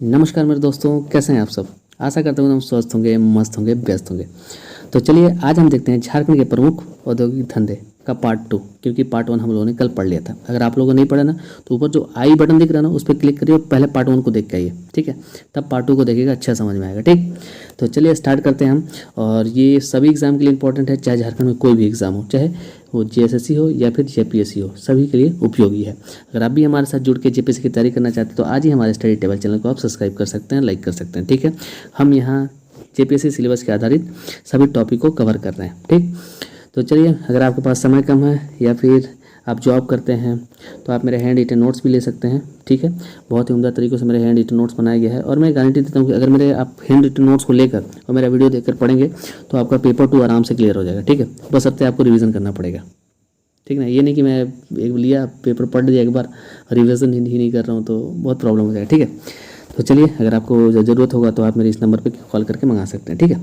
नमस्कार मेरे दोस्तों, कैसे हैं आप सब। आशा करता हूँ हम स्वस्थ होंगे, मस्त होंगे, व्यस्त होंगे। तो चलिए आज हम देखते हैं झारखंड के प्रमुख औद्योगिक धंधे का पार्ट 2, क्योंकि पार्ट 1 हम लोगों ने कल पढ़ लिया था। अगर आप लोगों ने नहीं पढ़ा ना तो ऊपर जो आई बटन दिख रहा है ना उस पर क्लिक करिए और पहले पार्ट 1 को देख के आइए, ठीक है। तब पार्ट 2 को देखिएगा, अच्छा समझ में आएगा, ठीक। तो चलिए स्टार्ट करते हैं हम। और ये सभी एग्ज़ाम के लिए इंपॉर्टेंट है, चाहे झारखंड में कोई भी एग्ज़ाम हो, चाहे वो जेएसएससी हो या फिर जेपीएससी हो, सभी के लिए उपयोगी है। अगर आप भी हमारे साथ जुड़ के जेपीएससी की तैयारी करना चाहते हैं तो आज ही हमारे स्टडी टेबल चैनल को आप सब्सक्राइब कर सकते हैं, लाइक कर सकते हैं, ठीक है। हम यहाँ जेपीएससी सिलेबस के आधारित सभी टॉपिक को कवर कर रहे हैं, ठीक। तो चलिए, अगर आपके पास समय कम है या फिर आप जॉब करते हैं तो आप मेरे हैंड रिटन नोट्स भी ले सकते हैं, ठीक है। बहुत ही उम्दा तरीक़ों से मेरे हैंड रिटन नोट्स बनाया गया है और मैं गारंटी देता हूँ कि अगर मेरे आप हैंड रिटन नोट्स को लेकर और मेरा वीडियो देखकर पढ़ेंगे तो आपका पेपर 2 आराम से क्लियर हो जाएगा, ठीक है। बस अब आपको रिवीजन करना पड़ेगा, ठीक ना। ये नहीं कि मैं एक लिया पेपर पढ़ लिया एक बार, रिवीजन ही नहीं कर रहा हूँ तो बहुत प्रॉब्लम हो जाएगा, ठीक है। तो चलिए, अगर आपको ज़रूरत होगा तो आप मेरे इस नंबर पे कॉल करके मंगा सकते हैं, ठीक है।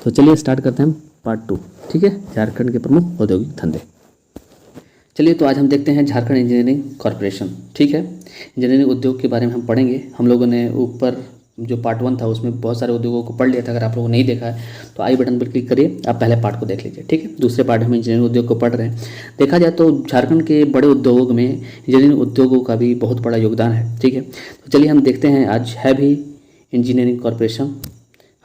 तो चलिए स्टार्ट करते हैं पार्ट 2, ठीक है, झारखंड के प्रमुख औद्योगिक धंधे। चलिए, तो आज हम देखते हैं झारखंड इंजीनियरिंग कॉरपोरेशन, ठीक है। इंजीनियरिंग उद्योग के बारे में हम पढ़ेंगे। हम लोगों ने ऊपर जो पार्ट 1 था उसमें बहुत सारे उद्योगों को पढ़ लिया था। अगर आप लोगों ने नहीं देखा है तो आई बटन पर क्लिक करिए, आप पहले पार्ट को देख लीजिए, ठीक है। दूसरे पार्ट में हम इंजीनियरिंग उद्योग को पढ़ रहे हैं। देखा जाए तो झारखंड के बड़े उद्योगों में इंजीनियरिंग उद्योगों का भी बहुत बड़ा योगदान है, ठीक है। तो चलिए हम देखते हैं, आज है भी इंजीनियरिंग कॉरपोरेशन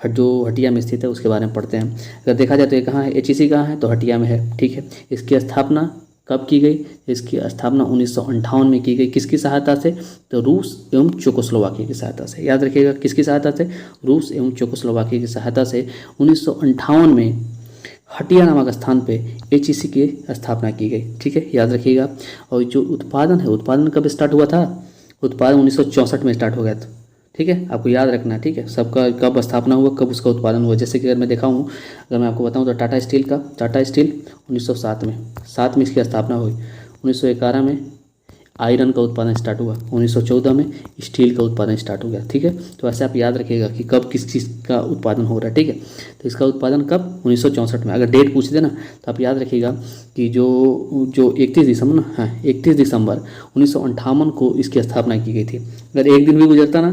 जो हटिया में स्थित है उसके बारे में पढ़ते हैं। अगर देखा जाए तो ये कहाँ है, एचईसी कहाँ है, तो हटिया में है, ठीक है। इसकी स्थापना कब की गई? इसकी स्थापना 1958 में की गई। किसकी सहायता से? तो रूस एवं चेकोस्लोवाकिया की सहायता से। याद रखिएगा, किसकी सहायता से? रूस एवं चेकोस्लोवाकिया की सहायता से 1958 में हटिया नामक स्थान पे एचईसी की स्थापना की गई, ठीक है, याद रखिएगा। और जो उत्पादन है, उत्पादन कब स्टार्ट हुआ था? उत्पादन 1964 में स्टार्ट हो गया था, ठीक है। आपको याद रखना है, ठीक है। सबका कब स्थापना हुआ, कब उसका उत्पादन हुआ। जैसे कि अगर मैं दिखाऊँ, अगर मैं आपको बताऊँ तो टाटा स्टील 1907 में, 7 में इसकी स्थापना हुई। 1911 में आयरन का उत्पादन स्टार्ट हुआ। 1914 में स्टील का उत्पादन स्टार्ट हो गया, ठीक है। तो ऐसे आप याद रखिएगा कि कब किस चीज़ का उत्पादन हो रहा है, ठीक है। तो इसका उत्पादन कब? 1964 में। अगर डेट पूछ देना तो आप याद रखिएगा कि जो 31 दिसंबर ना, हाँ 31 दिसंबर 1958 को इसकी स्थापना की गई थी। अगर एक दिन भी गुजरता ना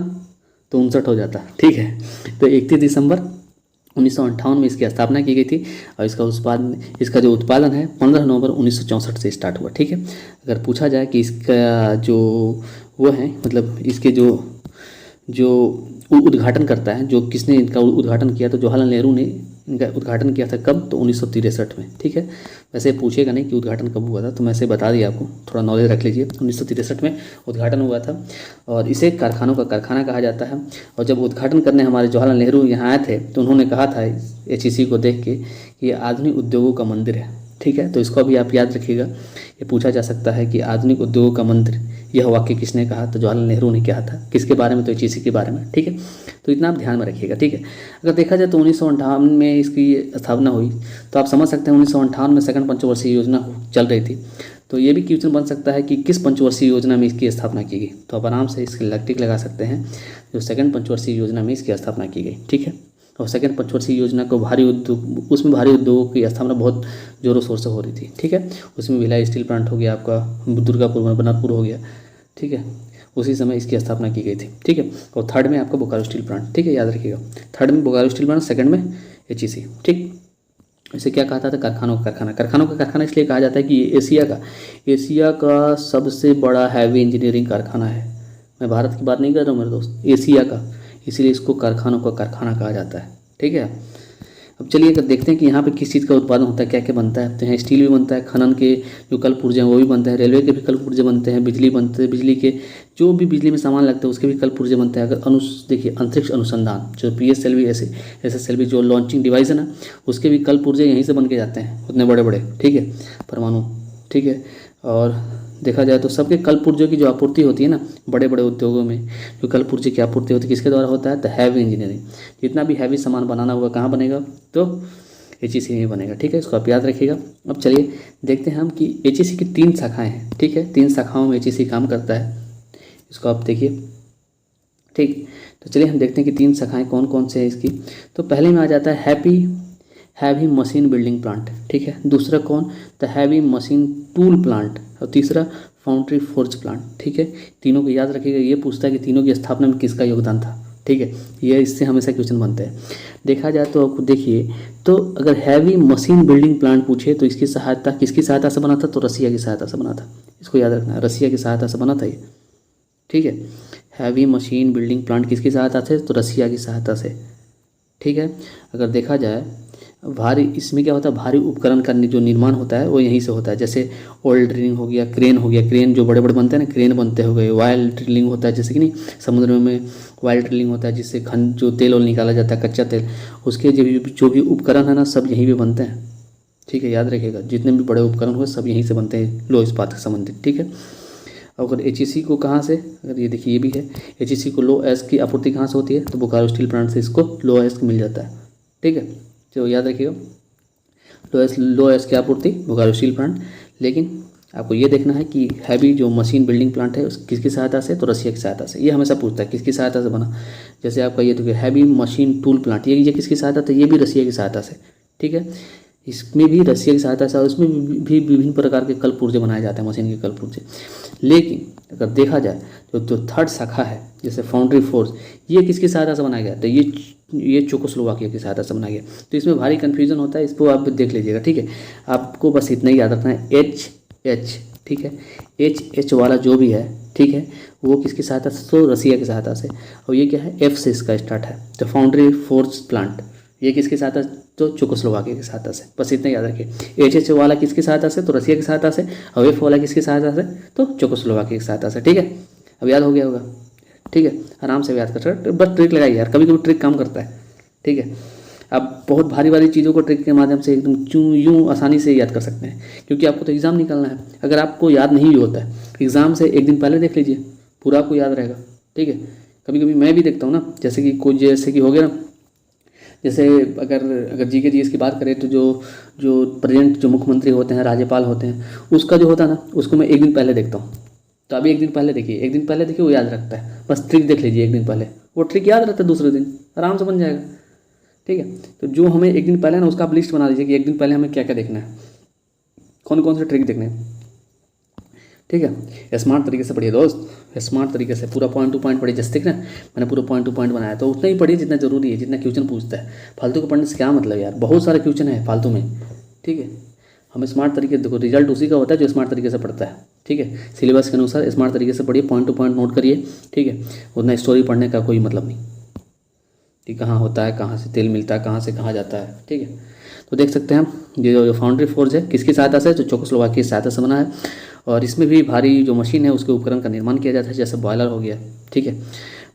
तो 59 हो जाता, ठीक है। तो 31 दिसंबर 1958 में इसकी स्थापना की गई थी और इसका जो उत्पादन है 15 नवंबर 1964 से स्टार्ट हुआ, ठीक है। अगर पूछा जाए कि इसका जो वो है, मतलब इसके जो उद्घाटन करता है, जो किसने इनका उद्घाटन किया, तो जवाहरलाल नेहरू ने इनका उद्घाटन किया था। कब? तो 1963 में, ठीक है। वैसे पूछेगा नहीं कि उद्घाटन कब हुआ था, तो मैं ऐसे बता दिया आपको, थोड़ा नॉलेज रख लीजिए। 1963 में उद्घाटन हुआ था और इसे कारखानों का कारखाना कहा जाता है। और जब उद्घाटन करने हमारे जवाहरलाल नेहरू यहाँ आए थे तो उन्होंने कहा था एचईसी को देख के कि ये आधुनिक उद्योगों का मंदिर है, ठीक है। तो इसको भी आप याद रखिएगा। ये पूछा जा सकता है कि आधुनिक उद्योगों का मंदिर, यह वाक्य किसने कहा? तो जवाहरलाल नेहरू ने कहा था। किसके बारे में? तो एचईसी के बारे में, ठीक है। तो इतना आप ध्यान में रखिएगा, ठीक है। अगर देखा जाए तो 1958 में इसकी स्थापना हुई, तो आप समझ सकते हैं 1958 में सेकंड पंचवर्षीय योजना चल रही थी। तो ये भी क्वेश्चन बन सकता है कि किस पंचवर्षीय योजना में इसकी स्थापना की गई। तो आप आराम से इसकी टिक लगा सकते हैं, जो सेकंड पंचवर्षीय योजना में इसकी स्थापना की गई, ठीक है। और सेकंड पंचवर्षीय योजना को भारी उद्योगों की स्थापना बहुत जोरों शोर से हो रही थी, ठीक है। उसमें भिलाई स्टील प्लांट हो गया, आपका दुर्गापुर बनरपुर हो गया, ठीक है। उसी समय इसकी स्थापना की गई थी, ठीक है। और थर्ड में आपका बोकारो स्टील प्लांट, ठीक है, याद रखिएगा। थर्ड में बोकारो स्टील प्लांट, सेकंड में एचईसी, ठीक। इसे क्या कहा जाता है? कारखानों का कारखाना इसलिए कहा जाता है कि ये एशिया का सबसे बड़ा हैवी इंजीनियरिंग कारखाना है। मैं भारत की बात नहीं कर रहा हूँ मेरे दोस्त, एशिया का, इसीलिए इसको कारखानों का कारखाना कहा जाता है, ठीक है। अब चलिए अगर देखते हैं कि यहाँ पे किस चीज़ का उत्पादन होता है, क्या क्या बनता है। तो यहाँ स्टील भी बनता है, खनन के जो कल पुर्जे हैं वो भी बनते हैं, रेलवे के भी कल पुर्जे बनते हैं, बिजली बनते हैं, बिजली के जो भी बिजली में सामान लगता है उसके भी कल पुर्जे बनते हैं। अगर देखिए अंतरिक्ष अनुसंधान जो PSLV SSLV जो लॉन्चिंग डिवाइस है ना, उसके भी कल पुर्जे यहीं से बन के जाते हैं, उतने बड़े बड़े, ठीक है, परमाणु, ठीक है। और देखा जाए तो सबके कल पुर्जों की जो आपूर्ति होती है ना, बड़े बड़े उद्योगों में जो कल पुर्जे की आपूर्ति होती है किसके द्वारा होता है? तो हैवी इंजीनियरिंग। जितना भी हैवी सामान बनाना होगा कहाँ बनेगा? तो एचईसी में बनेगा, ठीक है। इसको आप याद रखिएगा। अब चलिए देखते हैं हम कि एचईसी की 3 शाखाएं हैं, ठीक है। 3 शाखाओं में एचईसी काम करता है, इसको आप देखिए, ठीक। तो चलिए हम देखते हैं कि 3 शाखाएँ कौन कौन से हैं इसकी। तो पहले में आ जाता है हैवी मशीन बिल्डिंग प्लांट, ठीक है। दूसरा कौन? तो हैवी मशीन टूल प्लांट। और तीसरा फाउंड्री फोर्ज प्लांट। ठीक है, तीनों को याद रखिएगा। ये पूछता है कि तीनों की स्थापना में किसका योगदान था। ठीक है, ये इससे हमेशा क्वेश्चन बनते हैं। देखा जाए तो आपको देखिए, तो अगर हैवी मशीन बिल्डिंग प्लांट पूछे तो इसकी सहायता किसकी सहायता से बना था, तो रसिया की सहायता से बना था। इसको याद रखना है, रसिया की सहायता से बना था ये। ठीक है, हैवी मशीन बिल्डिंग प्लांट किसकी सहायता से, तो रसिया की सहायता से। ठीक है, अगर देखा जाए भारी, इसमें क्या होता है, भारी उपकरण का जो निर्माण होता है वो यहीं से होता है। जैसे ऑयल ड्रिलिंग हो गया, क्रेन हो गया, क्रेन जो बड़े बड़े बनते हैं ना, क्रेन बनते हो गए। वायल ड्रिलिंग होता है, जैसे कि नहीं समुद्र में वायल ड्रिलिंग होता है, जिससे खन जो तेल और निकाला जाता है, कच्चा तेल, उसके जो भी उपकरण है ना, सब यहीं पे बनते हैं। ठीक है, याद रखिएगा, जितने भी बड़े उपकरण हुए सब यहीं से बनते हैं, लो इस्पात से संबंधित। ठीक है, अगर एच को कहाँ से, अगर ये देखिए ये भी है, एच को लो एस की आपूर्ति कहाँ से होती है, तो बोकारो स्टील प्लांट से इसको लो एस मिल जाता है। ठीक है, तो याद रखिएगा, लो एस की आपूर्ति बोकारो स्टील प्लांट। लेकिन आपको ये देखना है कि हैवी जो मशीन बिल्डिंग प्लांट है उस किसकी सहायता से, तो रसिया की सहायता से। ये हमेशा पूछता है किसकी सहायता से बना। जैसे आपका ये देखिए हैवी मशीन टूल प्लांट, ये किसकी सहायता से, ये भी रसिया की सहायता से। ठीक है, इसमें भी रसिया की सहायता से, और उसमें भी विभिन्न प्रकार के कल पुर्जे बनाए जाते हैं, मशीन के कल पुर्जे। लेकिन अगर देखा जाए तो जो थर्ड शाखा है, जैसे फाउंड्री फोर्स, ये किसकी सहायता से बनाया गया, तो ये चेकोस्लोवाकिया की सहायता से बनाया गया। तो इसमें भारी कन्फ्यूजन होता है, इसको आप देख लीजिएगा। ठीक है, आपको बस इतना ही याद रखना है, एच। ठीक है, एच वाला जो भी है, ठीक है, वो किसकी सहायता से, तो रसिया की सहायता से। और ये क्या है, एफ से इसका स्टार्ट है, तो फाउंड्री फोर्स प्लांट, ये किसकी सहायता से, तो चेकोस्लोवाकिया की सहायता से। बस इतना याद रखिए, एच वाला किसकी सहायता से, तो रसिया की सहायता से, और एफ वाला किसकी सहायता से, तो चेकोस्लोवाकिया की सहायता से। ठीक है, अब याद हो गया होगा। ठीक है, आराम से याद कर सकते, बस ट्रिक लगाइए यार, कभी कभी ट्रिक काम करता है। ठीक है, आप बहुत भारी भारी चीज़ों को ट्रिक के माध्यम से एकदम यूँ आसानी से याद कर सकते हैं, क्योंकि आपको तो एग्ज़ाम निकालना है। अगर आपको याद नहीं भी होता है, एग्ज़ाम से एक दिन पहले देख लीजिए, पूरा आपको याद रहेगा। ठीक है, कभी कभी मैं भी देखता हूँ ना, जैसे कि हो गया ना, जैसे अगर जीके की बात करें, तो जो प्रेजेंट जो मुख्यमंत्री होते हैं, राज्यपाल होते हैं, उसका जो होता है ना, उसको मैं एक दिन पहले देखता हूँ। तो अभी एक दिन पहले देखिए, वो याद रखता है। बस ट्रिक देख लीजिए, एक दिन पहले वो ट्रिक याद रहता है, दूसरे दिन आराम से बन जाएगा। ठीक है, तो जो हमें एक दिन पहले ना, उसका आप लिस्ट बना लीजिए कि एक दिन पहले हमें क्या क्या देखना है, कौन कौन से ट्रिक देखने हैं। ठीक है, स्मार्ट तरीके से पढ़िए दोस्त, स्मार्ट तरीके से पूरा पॉइंट टू पॉइंट पढ़िए। जैसे देख रहे हैं मैंने पूरा पॉइंट टू पॉइंट बनाया, तो उतना ही पढ़िए जितना जरूरी है, जितना क्वेश्चन पूछता है। फालतू को पढ़ने से क्या मतलब यार, बहुत सारे क्वेश्चन है फालतू में। ठीक है, हमें स्मार्ट तरीके, देखो रिजल्ट उसी का होता है जो स्मार्ट तरीके से पढ़ता है। ठीक है, सिलेबस के अनुसार स्मार्ट तरीके से पढ़िए, पॉइंट टू पॉइंट नोट करिए। ठीक है, उतना स्टोरी पढ़ने का कोई मतलब नहीं कि कहाँ होता है, कहाँ से तेल मिलता है, कहाँ से कहाँ जाता है। ठीक है, तो देख सकते हैं हम ये जो फाउंड्री फोर्स है किसकी सहायता से, जो चेकोस्लोवाकिया की सहायता से बना है। और इसमें भी भारी जो मशीन है उसके उपकरण का निर्माण किया जाता है, जैसे बॉयलर हो गया। ठीक है,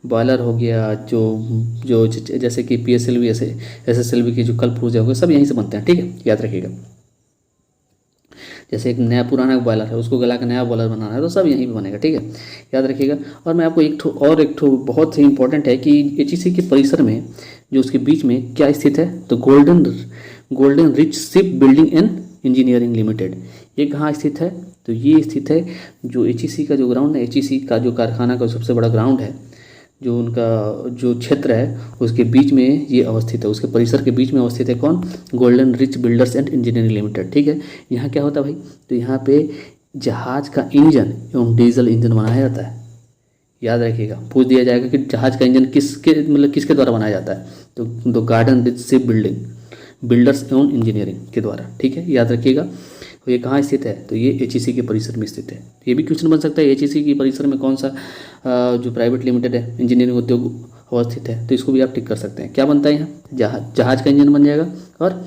बॉयलर हो गया, जो जैसे कि PSLV SSLV की जो कल पुर्जे हो गए, सब यहीं से बनते हैं। ठीक है, याद रखिएगा। जैसे एक नया पुराना बॉयलर है, उसको गला के नया बॉयलर बनाना है, तो सब यहीं पे बनेगा। ठीक है, याद रखिएगा। और मैं आपको एक ठो बहुत ही इंपॉर्टेंट है कि HEC के परिसर में जो उसके बीच में क्या स्थित है, तो golden rich ship building and engineering limited, ये कहाँ स्थित है, तो ये स्थित है जो HEC का जो ग्राउंड है, HEC का जो कारखाना का सबसे बड़ा ग्राउंड है, जो उनका जो क्षेत्र है उसके बीच में ये अवस्थित है, उसके परिसर के बीच में अवस्थित है। कौन, golden rich builders and engineering limited. ठीक है, यहाँ क्या होता है भाई, तो यहाँ पे जहाज का इंजन एवं डीजल इंजन बनाया जाता है। याद रखिएगा, पूछ दिया जाएगा कि जहाज का इंजन किसके द्वारा बनाया जाता है, तो गार्डन रिच शिप बिल्डर्स एवं इंजीनियरिंग के द्वारा। ठीक है, याद रखिएगा। तो ये कहाँ स्थित है, तो ये HEC के परिसर में स्थित है। ये भी क्वेश्चन बन सकता है, HEC के परिसर में कौन सा जो प्राइवेट लिमिटेड है इंजीनियरिंग उद्योग अवस्थित है, तो इसको भी आप टिक कर सकते हैं। क्या बनता है यहाँ, जहाज का इंजन बन जाएगा और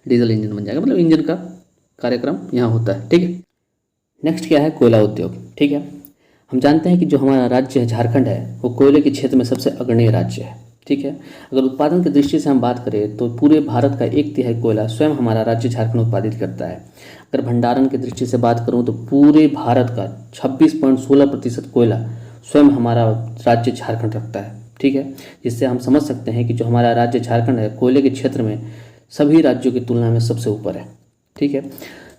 डीजल इंजन बन जाएगा, मतलब इंजन का कार्यक्रम यहाँ होता है। ठीक है, नेक्स्ट क्या है, कोयला उद्योग। ठीक है, हम जानते हैं कि जो हमारा राज्य है झारखंड है, वो कोयले के क्षेत्र में सबसे अग्रणी राज्य है। ठीक है, अगर उत्पादन की दृष्टि से हम बात करें तो पूरे भारत का 1/3 कोयला स्वयं हमारा राज्य झारखंड उत्पादित करता है। अगर भंडारण की दृष्टि से बात करूं तो पूरे भारत का 26.16% कोयला स्वयं हमारा राज्य झारखंड रखता है। ठीक है, जिससे हम समझ सकते हैं कि जो हमारा राज्य झारखंड है कोयले के क्षेत्र में सभी राज्यों की तुलना में सबसे ऊपर है। ठीक है,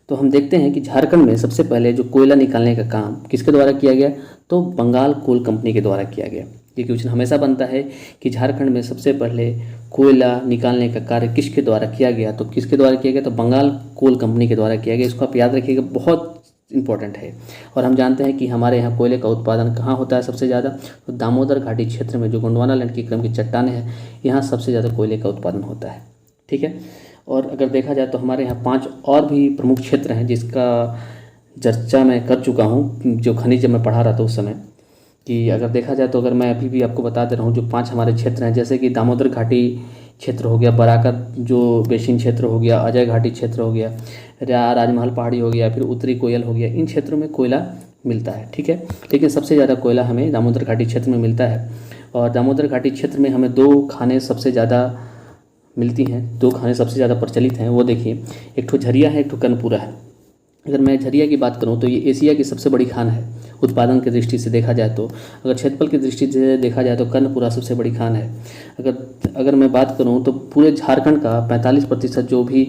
तो हम देखते हैं कि झारखंड में सबसे पहले जो कोयला निकालने का काम किसके द्वारा किया गया, तो बंगाल कोल कंपनी के द्वारा किया गया। ये क्वेश्चन हमेशा बनता है कि झारखंड में सबसे पहले कोयला निकालने का कार्य किसके द्वारा किया गया, तो किसके द्वारा किया गया, तो बंगाल कोल कंपनी के द्वारा किया गया। इसको आप याद रखिएगा, बहुत इम्पोर्टेंट है। और हम जानते हैं कि हमारे यहाँ कोयले का उत्पादन कहाँ होता है सबसे ज़्यादा, तो दामोदर घाटी क्षेत्र में जो गोंडवाना लैंड की क्रम की चट्टानें हैं, यहाँ सबसे ज़्यादा कोयले का उत्पादन होता है। ठीक है, और अगर देखा जाए तो हमारे यहाँ 5 और भी प्रमुख क्षेत्र हैं जिसका चर्चा मैं कर चुका हूँ, जो खनिज जब मैं पढ़ा रहा था उस समय, कि अगर देखा जाए तो अगर मैं अभी भी आपको बता दे रहा हूँ जो 5 हमारे क्षेत्र हैं, जैसे कि दामोदर घाटी क्षेत्र हो गया, बराकर जो बेसिन क्षेत्र हो गया, अजय घाटी क्षेत्र हो गया, राजमहल पहाड़ी हो गया, फिर उत्तरी कोयल हो गया, इन क्षेत्रों में कोयला मिलता है। ठीक है, लेकिन सबसे ज़्यादा कोयला हमें दामोदर घाटी क्षेत्र में मिलता है। और दामोदर घाटी क्षेत्र में हमें 2 खानें सबसे ज़्यादा मिलती हैं, 2 खानें सबसे ज़्यादा प्रचलित हैं, वो देखिए, एक ठो झरिया है, एक ठो कर्णपुरा है। अगर मैं झरिया की बात करूं तो ये एशिया की सबसे बड़ी खान है उत्पादन की दृष्टि से देखा जाए तो। अगर क्षेत्रफल की दृष्टि से देखा जाए तो कर्णपुरा सबसे बड़ी खान है। अगर मैं बात करूं तो पूरे झारखंड का 45% जो भी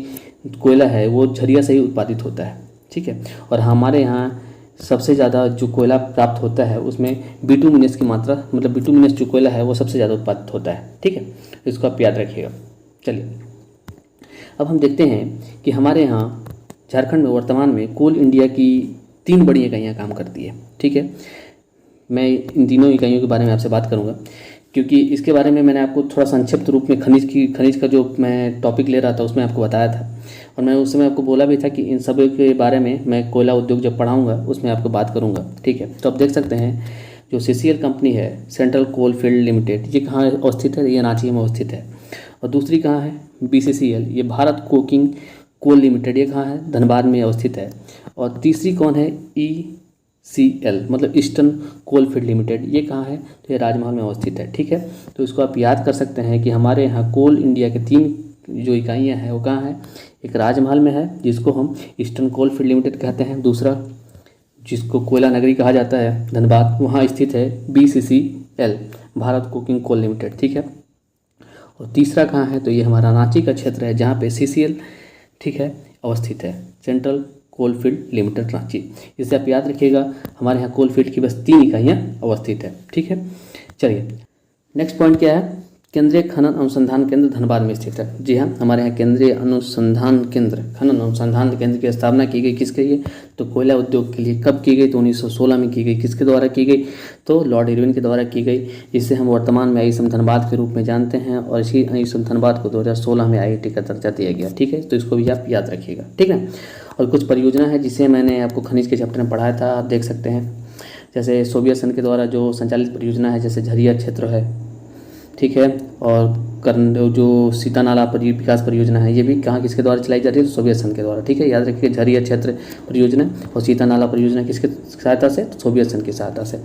कोयला है वो झरिया से ही उत्पादित होता है। ठीक है, और हमारे यहाँ सबसे ज़्यादा जो कोयला प्राप्त होता है उसमें बिटुमिनस की मात्रा, मतलब बिटुमिनस जो कोयला है वो सबसे ज़्यादा उत्पादित होता है। ठीक है, इसको आप याद रखिएगा। चलिए अब हम देखते हैं कि हमारे यहाँ झारखंड में वर्तमान में कोल इंडिया की 3 बड़ी इकाइयाँ काम करती है। ठीक है, मैं इन तीनों इकाइयों के बारे में आपसे बात करूंगा, क्योंकि इसके बारे में मैंने आपको थोड़ा संक्षिप्त रूप में खनिज का जो मैं टॉपिक ले रहा था उसमें आपको बताया था, और मैं उस समय आपको बोला भी था कि इन सब के बारे में मैं कोयला उद्योग जब पढ़ाऊँगा उसमें आपको बात करूँगा। ठीक है, तो आप देख सकते हैं जो CCL कंपनी है, सेंट्रल कोल फील्ड लिमिटेड, ये कहाँ अवस्थित है, ये रांची में अवस्थित है। और दूसरी कहाँ है, BCCL, ये भारत कोकिंग कोल लिमिटेड, ये कहाँ है, धनबाद में अवस्थित है। और तीसरी कौन है, ECL, मतलब ईस्टर्न कोल फील्ड लिमिटेड, ये कहाँ है, तो ये राजमहल में अवस्थित है। ठीक है, तो इसको आप याद कर सकते हैं कि हमारे यहाँ कोल इंडिया के 3 जो इकाइयाँ हैं वो कहाँ है, एक राजमहल में है जिसको हम ईस्टर्न कोल फील्ड लिमिटेड कहते हैं, दूसरा जिसको कोयला नगरी कहा जाता है धनबाद, वहाँ स्थित है BCCL, Bharat coking coal limited. ठीक है, और तीसरा कहाँ है, तो ये हमारा रांची का क्षेत्र है जहाँ पे CCL, ठीक है, अवस्थित है, central coal field limited Ranchi. इसे आप याद रखिएगा, हमारे यहाँ कोल फील्ड की बस 3 इकाइयाँ अवस्थित है। ठीक है, चलिए नेक्स्ट पॉइंट क्या है, केंद्रीय खनन अनुसंधान केंद्र धनबाद में स्थित है। जी हाँ, हमारे यहाँ केंद्रीय अनुसंधान केंद्र, खनन अनुसंधान केंद्र की स्थापना की गई किसके लिए, तो कोयला उद्योग के लिए। कब की गई, तो 1916 में की गई। किसके द्वारा की गई, तो लॉर्ड इरविन के द्वारा की गई, जिसे हम वर्तमान में IISM धनबाद के रूप में जानते हैं, और इसी IISM धनबाद को 2016 में IIT का दर्जा दिया गया। ठीक है, तो इसको भी आप याद रखिएगा। ठीक है, और कुछ परियोजना है जिसे मैंने आपको खनिज के चैप्टर में पढ़ाया था, आप देख सकते हैं, जैसे सोवियत संघ के द्वारा जो संचालित परियोजना है, जैसे झरिया क्षेत्र है। ठीक है, और जो सीता नाला विकास परियोजना है, ये भी कहाँ किसके द्वारा चलाई जा रही है, तो सोवियत संघ के द्वारा। ठीक है, याद रखिए, झरिया क्षेत्र परियोजना और सीता नाला परियोजना किसके सहायता से, तो सोवियत संघ की सहायता से।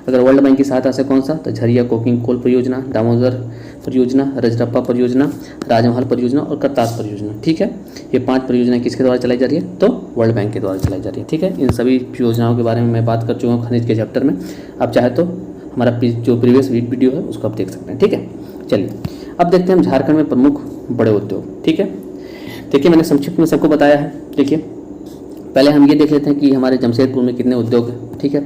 अगर वर्ल्ड बैंक की सहायता से कौन सा, तो झरिया कोकिंग कोल परियोजना, दामोदर परियोजना, रजरप्पा परियोजना, राजमहल परियोजना और करतास परियोजना। ठीक है, ये 5 परियोजनाएं किसके द्वारा चलाई जा रही है, तो वर्ल्ड बैंक के द्वारा चलाई जा रही है। ठीक है, इन सभी योजनाओं के बारे में मैं बात कर चुका हूँ खनिज के चैप्टर में। आप चाहे तो हमारा जो प्रीवियस वीडियो है उसको आप देख सकते हैं। ठीक है, चलिए अब देखते हैं हम झारखंड में प्रमुख बड़े उद्योग। ठीक है, देखिए मैंने संक्षिप्त में सबको बताया है। देखिए पहले हम ये देख लेते हैं कि हमारे जमशेदपुर में कितने उद्योग हैं। ठीक है,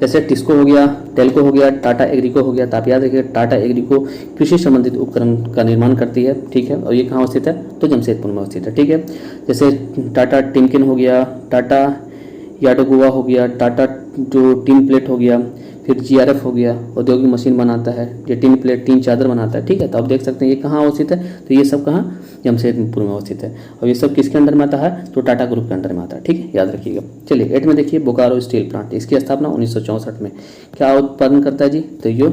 जैसे टिस्को हो गया, टेल्को हो गया, टाटा एग्रीको हो गया। तो आप याद रखिए, टाटा एग्रीको कृषि संबंधित उपकरण का निर्माण करती है। ठीक है, और ये कहाँ स्थित है, तो जमशेदपुर में स्थित है। ठीक है, जैसे टाटा टिमकिन हो गया, टाटा याडोगुआ हो गया, टाटा जो टीन प्लेट हो गया, फिर GRF हो गया, औद्योगिक मशीन बनाता है, ये टीन प्लेट टीन चादर बनाता है। ठीक है, तो आप देख सकते हैं ये कहाँ अवस्थित है, तो ये सब कहाँ, जमशेदपुर में अवस्थित है। और ये सब किसके अंडर में आता है, तो टाटा ग्रुप के अंडर में आता है। ठीक है, याद रखिएगा। चलिए 8 में देखिए, बोकारो स्टील प्लांट, इसकी स्थापना 1964 में। क्या उत्पादन करता है जी, तो ये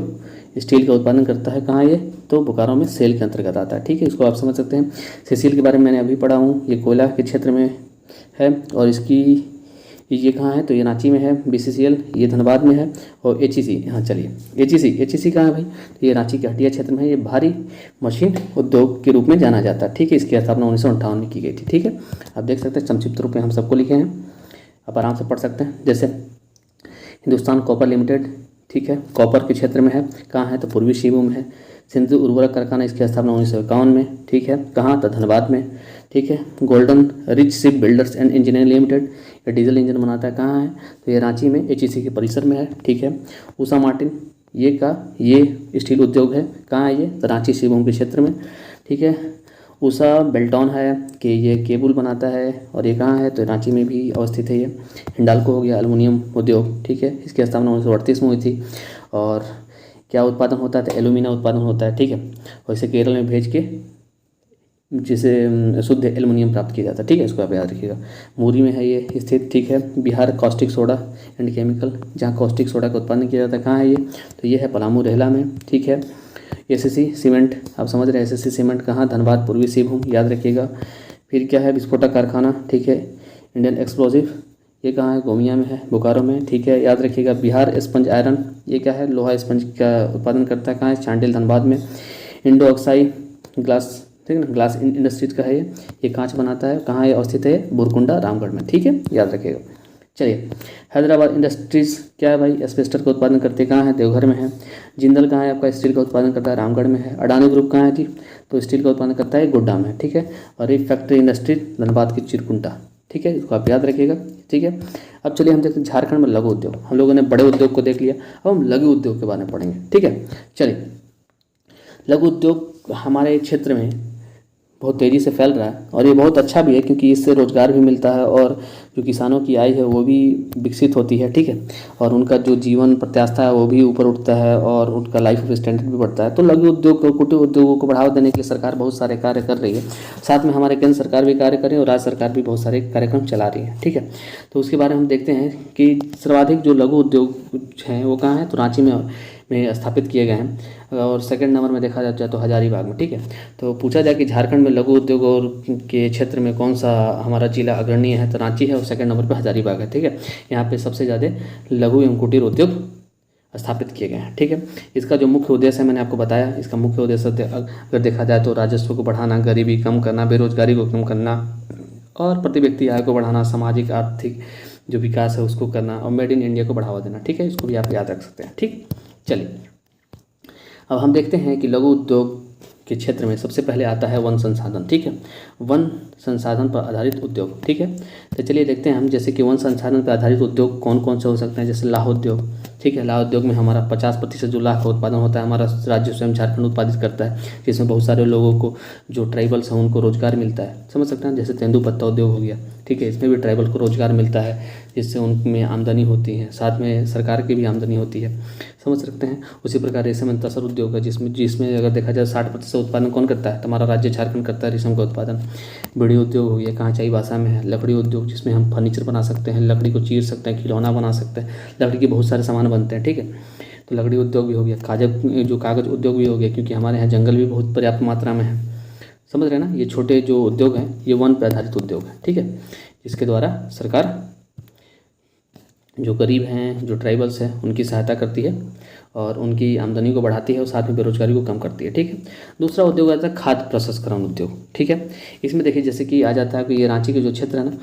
स्टील का उत्पादन करता है। कहाँ ये, तो बोकारो में सेल के अंतर्गत आता है। ठीक है, इसको आप समझ सकते हैं। CCL के बारे में मैंने अभी पढ़ा हूँ, ये कोयला के क्षेत्र में है, और इसकी ये कहाँ है, तो ये रांची में है। BCCL ये धनबाद में है, और HEC, हाँ चलिए HEC कहाँ है भाई, तो ये रांची के हटिया क्षेत्र में है। ये भारी मशीन उद्योग के रूप में जाना जाता है। ठीक है, इसकी स्थापना 1958 में की गई थी। ठीक है, आप देख सकते हैं संक्षिप्त रूप में हम सबको लिखे हैं, आप आराम से पढ़ सकते हैं। जैसे हिंदुस्तान कॉपर लिमिटेड, ठीक है, कॉपर के क्षेत्र में है। कहाँ है, तो पूर्वी सिंहभूम में है। सिंधु उर्वरक कारखाना, इसकी स्थापना 1951 में। ठीक है, कहाँ, तो धनबाद में। ठीक है, golden rich ship builders and engineering limited, ये डीजल इंजन बनाता है। कहाँ है, तो ये रांची में HEC के परिसर में है। ठीक है, उषा मार्टिन ये स्टील उद्योग है। कहाँ है ये, तो रांची सिंहभूम के क्षेत्र में। ठीक है, उषा बेल्टॉन है कि ये केबल बनाता है, और ये कहाँ है तो रांची में भी अवस्थित है ये। हिंडाल्को हो गया एल्युमिनियम उद्योग, ठीक है, इसकी स्थापना 1938 में हुई थी। और क्या उत्पादन होता है तो एल्यूमिना उत्पादन होता है, ठीक है, और इसे केरल में भेज के जिसे शुद्ध एल्युमिनियम प्राप्त किया जाता है, ठीक है, इसको आप याद रखिएगा। मूरी में है ये स्थित, ठीक है। Bihar caustic soda and chemical, जहाँ कॉस्टिक सोडा का उत्पादन किया जाता है, कहाँ है ये तो ये है पलामू रेहला में, ठीक है। एसएससी सीमेंट, आप समझ रहे हैं, एसएससी सीमेंट कहाँ, धनबाद पूर्वी सिंहभूम, याद रखिएगा। फिर क्या है, विस्फोटक कारखाना, ठीक है, इंडियन एक्सप्लोजिव, ये कहाँ है, गोमिया में है, बोकारो में, ठीक है, याद रखिएगा। बिहार स्पंज आयरन, ये क्या है, लोहा स्पंज का उत्पादन करता है, कहाँ है, चांडिल धनबाद में। इंडो ऑक्साई ग्लास, ठीक है ना, ग्लास इंडस्ट्रीज का है ये कांच बनाता है, कहाँ है अवस्थित है, बुरकुंडा रामगढ़ में, ठीक है, याद रखिएगा। चलिए, हैदराबाद इंडस्ट्रीज क्या है भाई, एस्बेस्टर का उत्पादन करते हैं, कहाँ है, देवघर में है। जिंदल कहाँ है आपका, स्टील का उत्पादन करता है, रामगढ़ में है। अडानी ग्रुप कहाँ है जी, तो स्टील का उत्पादन करता है गोड्डा में, ठीक है। और एक फैक्ट्री इंडस्ट्री धनबाद की चिरकुंटा, ठीक है, इसको आप याद रखिएगा, ठीक है। अब चलिए हम देखते हैं झारखंड में लघु उद्योग। हम लोगों ने बड़े उद्योग को देख लिया, अब हम लघु उद्योग के बारे में पढ़ेंगे, ठीक है। चलिए, लघु उद्योग हमारे क्षेत्र में बहुत तेज़ी से फैल रहा है, और ये बहुत अच्छा भी है क्योंकि इससे रोज़गार भी मिलता है, और जो किसानों की आय है वो भी विकसित होती है, ठीक है, और उनका जो जीवन प्रत्याशा है वो भी ऊपर उठता है, और उनका लाइफ ऑफ स्टैंडर्ड भी बढ़ता है। तो लघु उद्योग को, कुटीर उद्योगों को बढ़ावा देने के लिए सरकार बहुत सारे कार्य कर रही है। साथ में हमारे केंद्र सरकार भी कार्य कर रही है, और राज्य सरकार भी बहुत सारे कार्यक्रम चला रही है, ठीक है। तो उसके बारे में हम देखते हैं कि सर्वाधिक जो लघु उद्योग हैं वो कहाँ हैं, तो रांची में स्थापित किए गए हैं, और सेकंड नंबर में देखा जाए तो हजारीबाग में, ठीक है। तो पूछा जाए कि झारखंड में लघु उद्योग और के क्षेत्र में कौन सा हमारा जिला अग्रणीय है, तो रांची है, और सेकंड नंबर पर हजारीबाग है, ठीक है। यहाँ पे सबसे ज़्यादा लघु एवं कुटीर उद्योग स्थापित किए गए हैं, ठीक है। इसका जो मुख्य उद्देश्य है मैंने आपको बताया, इसका मुख्य उद्देश्य अगर देखा जाए तो राजस्व को बढ़ाना, गरीबी कम करना, बेरोजगारी को कम करना, और प्रति व्यक्ति आय को बढ़ाना, सामाजिक आर्थिक जो विकास है उसको करना, और मेड इन इंडिया को बढ़ावा देना, ठीक है। इसको भी आप याद रख सकते हैं, ठीक। चलिए, अब हम देखते हैं कि लघु उद्योग के क्षेत्र में सबसे पहले आता है वन संसाधन, ठीक है, वन संसाधन पर आधारित उद्योग, ठीक है। तो चलिए देखते हैं हम, जैसे कि वन संसाधन पर आधारित उद्योग कौन कौन से हो सकते हैं, जैसे लाह उद्योग, ठीक है। लाह उद्योग में हमारा 50% जो लाह का उत्पादन होता है हमारा राज्य स्वयं झारखंड उत्पादित करता है, जिसमें बहुत सारे लोगों को जो ट्राइबल्स हैं उनको रोजगार मिलता है, समझ सकते हैं। जैसे तेंदुपत्ता उद्योग हो गया, ठीक है, इसमें भी ट्राइबल को रोजगार मिलता है, जिससे उनमें आमदनी होती है, साथ में सरकार की भी आमदनी होती है, समझ सकते हैं। उसी प्रकार रेशम एवं तसर उद्योग है, जिसमें अगर देखा जाए 60% उत्पादन कौन करता है, तो हमारा राज्य झारखंड करता है रेशम का उत्पादन। बीड़ी उद्योग हो गया, कांचाई भाषा में है। लकड़ी उद्योग, जिसमें हम फर्नीचर बना सकते हैं, लकड़ी को चीर सकते हैं, खिलौना बना सकते हैं, लकड़ी के बहुत सारे सामान बनते हैं, ठीक है। तो लकड़ी उद्योग भी हो गया। कागज उद्योग भी हो गया, क्योंकि हमारे यहाँ जंगल भी बहुत पर्याप्त मात्रा में है, समझ रहे हैं ना। ये छोटे जो उद्योग हैं ये वन पर आधारित उद्योग है, ठीक है, जिसके द्वारा सरकार जो गरीब हैं, जो ट्राइबल्स हैं, उनकी सहायता करती है और उनकी आमदनी को बढ़ाती है, और साथ में बेरोजगारी को कम करती है, ठीक है। दूसरा उद्योग आता है खाद्य प्रसंस्करण उद्योग, ठीक है। इसमें देखिए जैसे कि आ जाता है कि ये रांची के जो क्षेत्र है ना,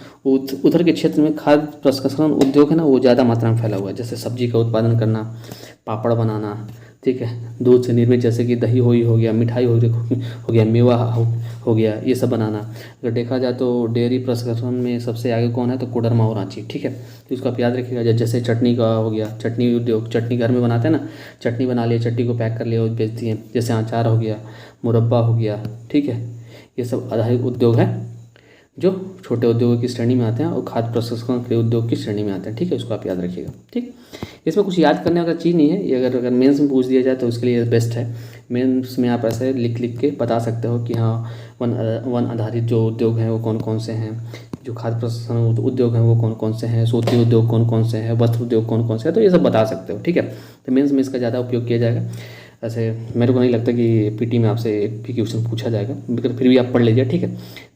उधर के क्षेत्र में खाद्य प्रसंस्करण उद्योग है ना, वो ज़्यादा मात्रा में फैला हुआ है। जैसे सब्जी का उत्पादन करना, पापड़ बनाना, ठीक है, दूध से निर्मित जैसे कि दही हो गया, मिठाई हो गया, मेवा हो गया, ये सब बनाना। अगर देखा जाए तो डेयरी प्रसंस्करण में सबसे आगे कौन है, तो कोडरमा और रांची, ठीक है। तो इसको आप याद रखिएगा। जैसे चटनी का हो गया, चटनी उद्योग, चटनी घर में बनाते हैं ना, चटनी बना लिया, चटनी को पैक कर लिया और बेच दिए। जैसे अचार हो गया, मुरब्बा हो गया, ठीक है, ये सब आधारित उद्योग है जो छोटे उद्योगों की श्रेणी में आते हैं और खाद्य प्रसंस्करण के उद्योग की श्रेणी में आते हैं, ठीक है। इसको आप याद रखिएगा, ठीक। इसमें कुछ याद करने वाला चीज़ नहीं है, ये अगर मेंस में पूछ दिया जाए तो उसके लिए बेस्ट है। मेंस में आप ऐसे लिख के बता सकते हो कि हाँ वन आधारित जो उद्योग हैं वो कौन कौन से हैं, जो खाद्य प्रसंस्करण उद्योग हैं वो कौन कौन से हैं, सूती उद्योग कौन कौन से हैं, वस्त्र उद्योग कौन कौन से हैं, तो ये सब बता सकते हो, ठीक है। तो मेंस में इसका ज़्यादा उपयोग किया जाएगा। ऐसे मेरे को नहीं लगता कि पीटी में आपसे एक भी क्वेश्चन पूछा जाएगा, लेकिन फिर भी आप पढ़ लीजिए, ठीक है,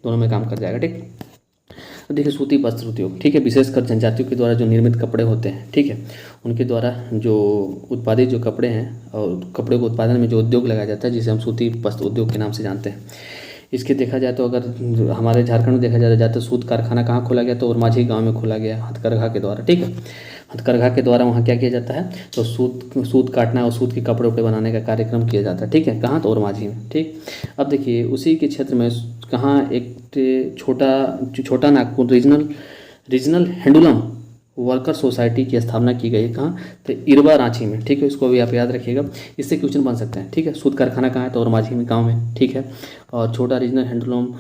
दोनों में काम कर जाएगा, ठीक। तो देखिए सूती वस्त्र उद्योग, ठीक है, विशेषकर जनजातियों के द्वारा जो निर्मित कपड़े होते हैं, ठीक है, उनके द्वारा जो उत्पादित जो कपड़े हैं और कपड़े को उत्पादन में जो उद्योग लगाया जाता है, जिसे हम सूती वस्त्र उद्योग के नाम से जानते हैं। इसके देखा जाए तो अगर हमारे झारखंड में देखा जाए तो सूत कारखाना कहाँ खोला गया, तो उरमाझी गाँव में खोला गया हथकरघा के द्वारा, ठीक है। हथकरघा के द्वारा वहाँ क्या किया जाता है, तो सूत काटना और सूत के कपड़े उपड़े बनाने का कार्यक्रम किया जाता है, ठीक है। कहाँ, तो उरमाझी में, ठीक। अब देखिए उसी के क्षेत्र में कहाँ एक छोटा Nagpur regional handloom worker society की स्थापना की गई है कहाँ, तो इरवा रांची में, ठीक है, इसको भी आप याद रखिएगा, इससे क्वेश्चन बन सकते हैं, ठीक है। सूत कारखाना कहाँ है, तो और माझी में गाँव में, ठीक है। और छोटा रीजनल हैंडलूम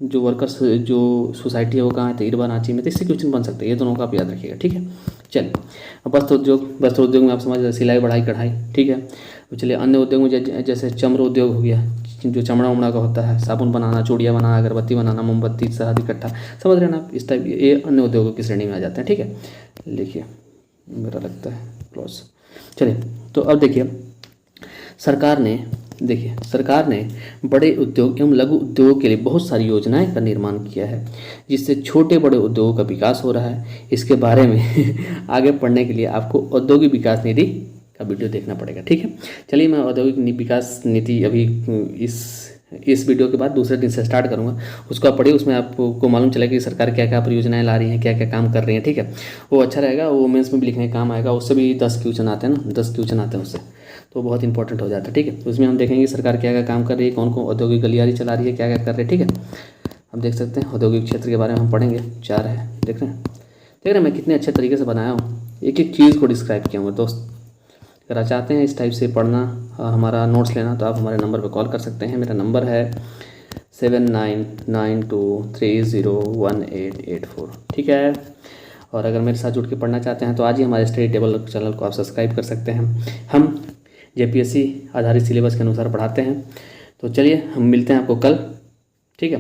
जो वर्कर्स जो सोसाइटी है वो कहाँ है, तो इरवा रांची में, तो इससे क्वेश्चन बन सकते हैं, ये दोनों का आप याद रखिएगा, ठीक है। चलिए अब वस्त्र उद्योग में आप समझ रहे सिलाई बढ़ाई कढ़ाई, ठीक है। तो चलिए अन्य उद्योग में जैसे चम्र उद्योग हो गया, जो चमड़ा उमड़ा का होता है, साबुन बनाना, चूड़ियाँ बनाना, अगरबत्ती बनाना, मोमबत्ती, शहद इकट्ठा, समझ रहे हैं ना आप, इस टाइप ये अन्य उद्योगों की श्रेणी में आ जाते हैं, ठीक है। लिखिए, मेरा लगता है क्लोज। चलिए तो अब सरकार ने बड़े उद्योग एवं लघु उद्योगों के लिए बहुत सारी योजनाएं का निर्माण किया है, जिससे छोटे बड़े उद्योगों का विकास हो रहा है। इसके बारे में आगे पढ़ने के लिए आपको औद्योगिक विकास निधि का वीडियो देखना पड़ेगा, ठीक है। चलिए मैं औद्योगिक विकास नीति अभी इस वीडियो के बाद दूसरे दिन से स्टार्ट करूंगा, उसको आप पढ़िए, उसमें आपको मालूम चलेगा कि सरकार क्या क्या परियोजनाएं ला रही हैं, क्या क्या काम कर रही हैं, ठीक है। वो अच्छा रहेगा, वो मेंस में भी लिखने का काम आएगा, उससे भी 10 क्वेश्चन आते हैं ना, 10 क्वेश्चन आते हैं उससे, तो बहुत इंपॉर्टेंट हो जाता है, ठीक है। तो उसमें हम देखेंगे सरकार क्या क्या काम कर रही है, कौन कौन औद्योगिक गलियारी चला रही है, क्या क्या कर रही है, ठीक है। हम देख सकते हैं औद्योगिक क्षेत्र के बारे में हम पढ़ेंगे, 4 है, देख रहे हैं मैं कितने अच्छे तरीके से बनाया हूँ, एक एक चीज़ को डिस्क्राइब किया हूँ दोस्त। अगर आप चाहते हैं इस टाइप से पढ़ना और हमारा नोट्स लेना तो आप हमारे नंबर पर कॉल कर सकते हैं। मेरा नंबर है 7992301884, ठीक है। और अगर मेरे साथ जुड़ के पढ़ना चाहते हैं तो आज ही हमारे स्टडी टेबल चैनल को आप सब्सक्राइब कर सकते हैं। हम जेपीएससी आधारित सिलेबस के अनुसार पढ़ाते हैं। तो चलिए हम मिलते हैं आपको कल, ठीक है।